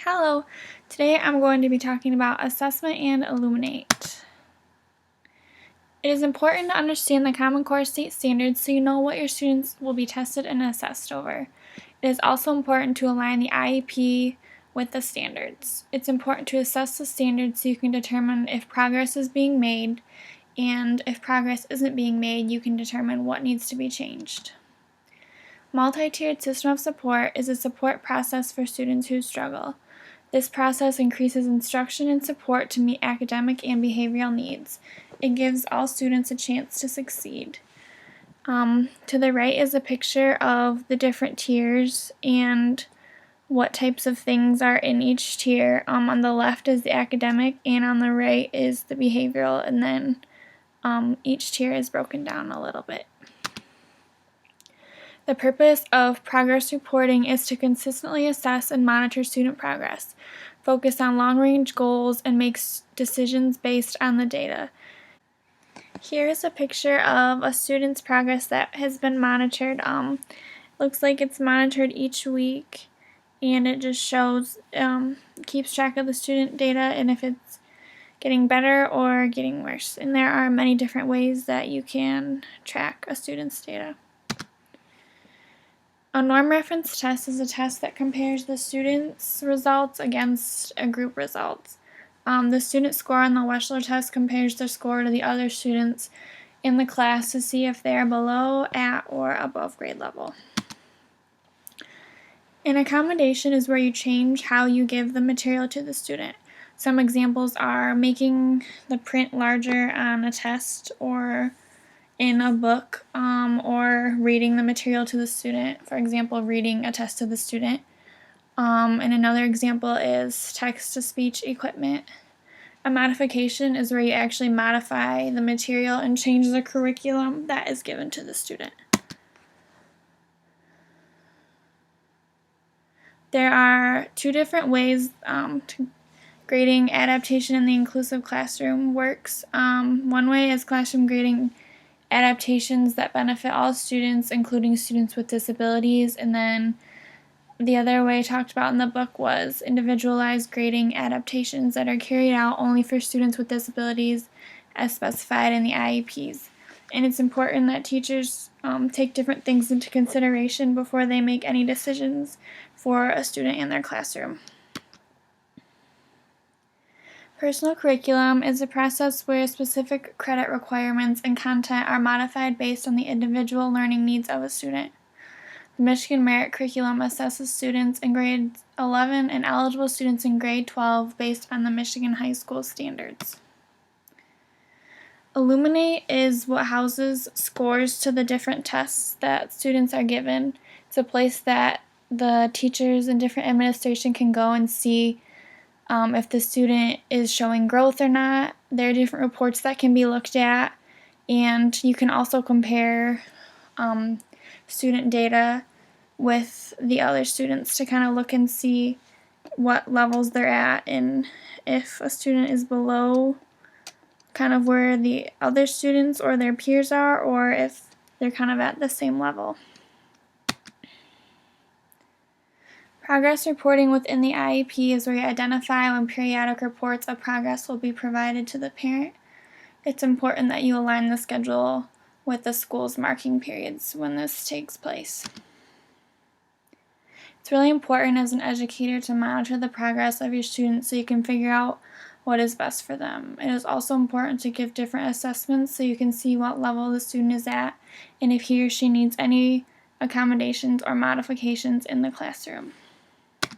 Hello, today I'm going to be talking about assessment and illuminate. It is important to understand the Common Core state standards so you know what your students will be tested and assessed over. It is also important to align the IEP with the standards. It's important to assess the standards so you can determine if progress is being made, and if progress isn't being made, you can determine what needs to be changed. Multi-tiered system of support is a support process for students who struggle. This process increases instruction and support to meet academic and behavioral needs. It gives all students a chance to succeed. To the right is a picture of the different tiers and what types of things are in each tier. On the left is the academic, and on the right is the behavioral, and then each tier is broken down a little bit. The purpose of progress reporting is to consistently assess and monitor student progress, focus on long-range goals, and make decisions based on the data. Here is a picture of a student's progress that has been monitored. Looks like it's monitored each week, and it just shows, keeps track of the student data and if it's getting better or getting worse. And there are many different ways that you can track a student's data. A norm reference test is a test that compares the student's results against a group results. The student score on the Wechsler test compares their score to the other students in the class to see if they are below, at, or above grade level. An accommodation is where you change how you give the material to the student. Some examples are making the print larger on a test or in a book, or reading the material to the student, for example, reading a test to the student. And another example is text-to-speech equipment. A modification is where you actually modify the material and change the curriculum that is given to the student. There are two different ways grading adaptation in the inclusive classroom works. One way is classroom grading adaptations that benefit all students, including students with disabilities, and then the other way talked about in the book was individualized grading adaptations that are carried out only for students with disabilities as specified in the IEPs. And it's important that teachers take different things into consideration before they make any decisions for a student in their classroom. Personal curriculum is a process where specific credit requirements and content are modified based on the individual learning needs of a student. The Michigan Merit Curriculum assesses students in grade 11 and eligible students in grade 12 based on the Michigan High School standards. Illuminate is what houses scores to the different tests that students are given. It's a place that the teachers and different administration can go and see if the student is showing growth or not. There are different reports that can be looked at, and you can also compare student data with the other students to kind of look and see what levels they're at, and if a student is below kind of where the other students or their peers are, or if they're kind of at the same level. Progress reporting within the IEP is where you identify when periodic reports of progress will be provided to the parent. It's important that you align the schedule with the school's marking periods when this takes place. It's really important as an educator to monitor the progress of your students so you can figure out what is best for them. It is also important to give different assessments so you can see what level the student is at and if he or she needs any accommodations or modifications in the classroom.